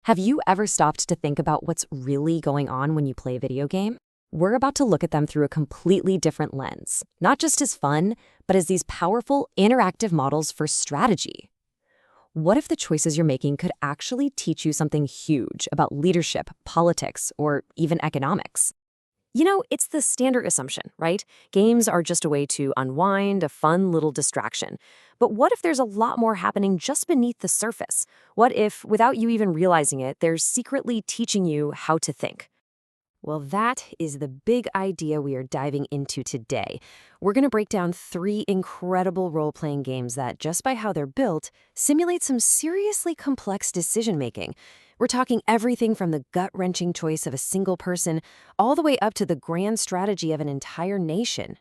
Have you ever stopped to think about what's really going on when you play a video game? We're about to look at them through a completely different lens, not just as fun, but as these powerful, interactive models for strategy. What if the choices you're making could actually teach you something huge about leadership, politics, or even economics? It's the standard assumption, right? Games are just a way to unwind, a fun little distraction. But what if there's a lot more happening just beneath the surface? What if, without you even realizing it, they're secretly teaching you how to think? Well, that is the big idea we are diving into today. We're going to break down 3 incredible role-playing games that, just by how they're built, simulate some seriously complex decision-making. We're talking everything from the gut-wrenching choice of a single person all the way up to the grand strategy of an entire nation.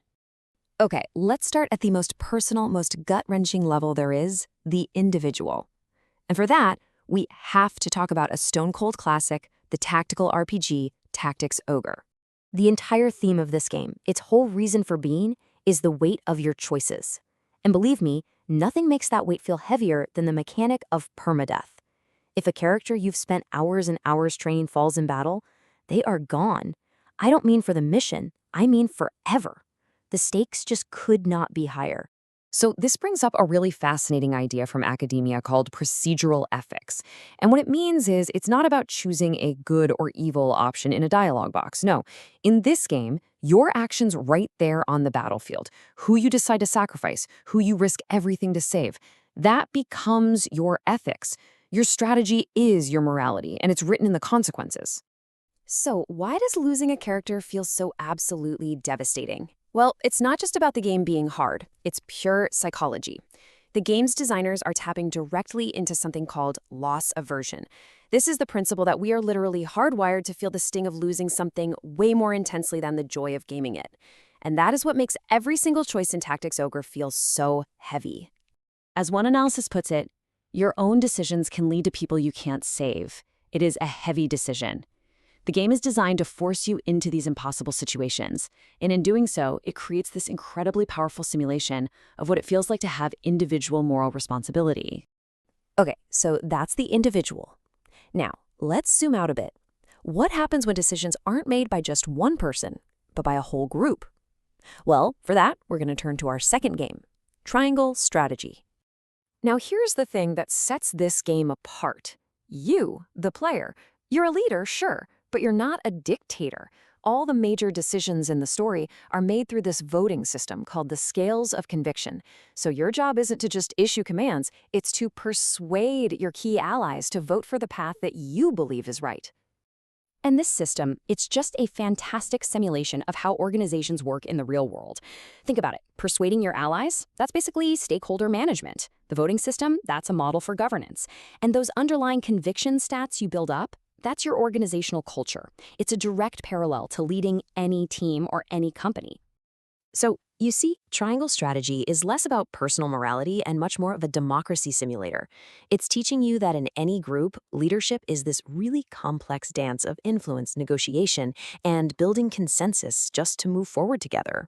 Okay, let's start at the most personal, most gut-wrenching level there is, the individual. And for that, we have to talk about a stone-cold classic, the tactical RPG, Tactics Ogre. The entire theme of this game, its whole reason for being, is the weight of your choices. And believe me, nothing makes that weight feel heavier than the mechanic of permadeath. If a character you've spent hours and hours training falls in battle, they are gone. I don't mean for the mission, I mean forever. The stakes just could not be higher. So this brings up a really fascinating idea from academia called procedural ethics. And what it means is it's not about choosing a good or evil option in a dialogue box. No, in this game, your actions right there on the battlefield, who you decide to sacrifice, who you risk everything to save, that becomes your ethics. Your strategy is your morality, and it's written in the consequences. So why does losing a character feel so absolutely devastating? Well, it's not just about the game being hard, it's pure psychology. The game's designers are tapping directly into something called loss aversion. This is the principle that we are literally hardwired to feel the sting of losing something way more intensely than the joy of gaming it. And that is what makes every single choice in Tactics Ogre feel so heavy. As one analysis puts it, your own decisions can lead to people you can't save. It is a heavy decision. The game is designed to force you into these impossible situations, and in doing so, it creates this incredibly powerful simulation of what it feels like to have individual moral responsibility. Okay, so that's the individual. Now, let's zoom out a bit. What happens when decisions aren't made by just one person, but by a whole group? Well, for that, we're going to turn to our second game, Triangle Strategy. Now, here's the thing that sets this game apart. You, the player, you're a leader, sure, but you're not a dictator. All the major decisions in the story are made through this voting system called the Scales of Conviction. So your job isn't to just issue commands, it's to persuade your key allies to vote for the path that you believe is right. And this system, it's just a fantastic simulation of how organizations work in the real world. Think about it. Persuading your allies, that's basically stakeholder management. The voting system, that's a model for governance. And those underlying conviction stats you build up, that's your organizational culture. It's a direct parallel to leading any team or any company. So, you see, Triangle Strategy is less about personal morality and much more of a democracy simulator. It's teaching you that in any group, leadership is this really complex dance of influence, negotiation, and building consensus just to move forward together.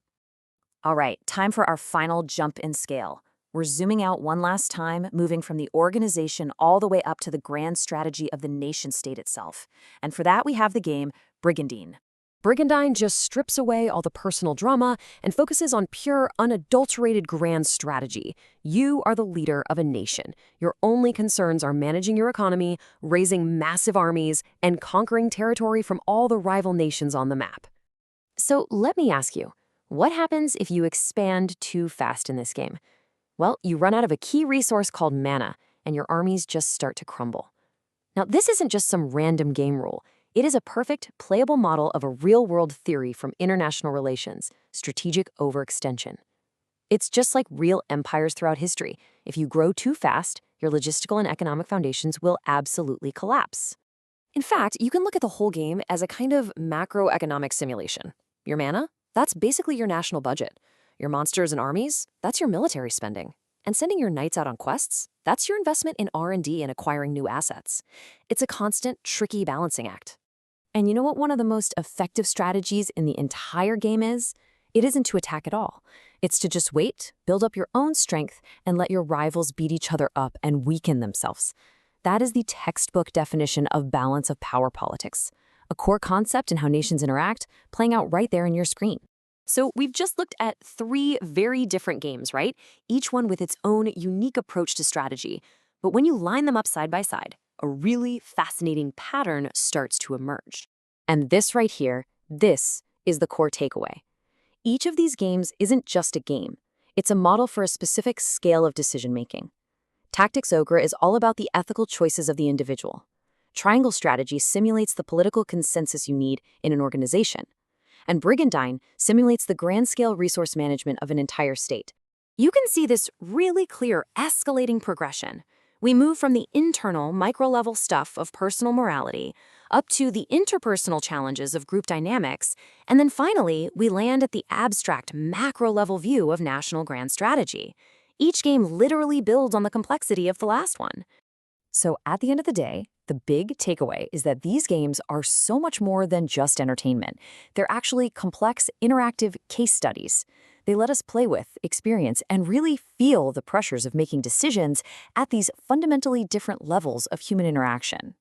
All right, time for our final jump in scale. We're zooming out one last time, moving from the organization all the way up to the grand strategy of the nation-state itself. And for that, we have the game Brigandine. Brigandine just strips away all the personal drama and focuses on pure, unadulterated grand strategy. You are the leader of a nation. Your only concerns are managing your economy, raising massive armies, and conquering territory from all the rival nations on the map. So let me ask you, what happens if you expand too fast in this game? Well, you run out of a key resource called mana, and your armies just start to crumble. Now, this isn't just some random game rule. It is a perfect, playable model of a real-world theory from international relations, strategic overextension. It's just like real empires throughout history. If you grow too fast, your logistical and economic foundations will absolutely collapse. In fact, you can look at the whole game as a kind of macroeconomic simulation. Your mana? That's basically your national budget. Your monsters and armies, that's your military spending. And sending your knights out on quests, that's your investment in R&D and acquiring new assets. It's a constant, tricky balancing act. And you know what one of the most effective strategies in the entire game is? It isn't to attack at all. It's to just wait, build up your own strength, and let your rivals beat each other up and weaken themselves. That is the textbook definition of balance of power politics, a core concept in how nations interact, playing out right there in your screen. So we've just looked at 3 very different games, right? Each one with its own unique approach to strategy. But when you line them up side by side, a really fascinating pattern starts to emerge. And this right here, this is the core takeaway. Each of these games isn't just a game. It's a model for a specific scale of decision-making. Tactics Ogre is all about the ethical choices of the individual. Triangle strategy simulates the political consensus you need in an organization. And Brigandine simulates the grand-scale resource management of an entire state. You can see this really clear escalating progression. We move from the internal, micro-level stuff of personal morality up to the interpersonal challenges of group dynamics, and then finally, we land at the abstract, macro-level view of national grand strategy. Each game literally builds on the complexity of the last one. So at the end of the day, the big takeaway is that these games are so much more than just entertainment. They're actually complex, interactive case studies. They let us play with, experience, and really feel the pressures of making decisions at these fundamentally different levels of human interaction.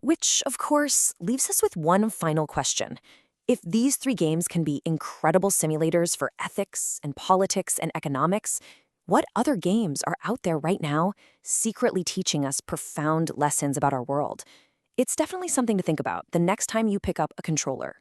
Which, of course, leaves us with one final question. If these 3 games can be incredible simulators for ethics and politics and economics, what other games are out there right now secretly teaching us profound lessons about our world? It's definitely something to think about the next time you pick up a controller.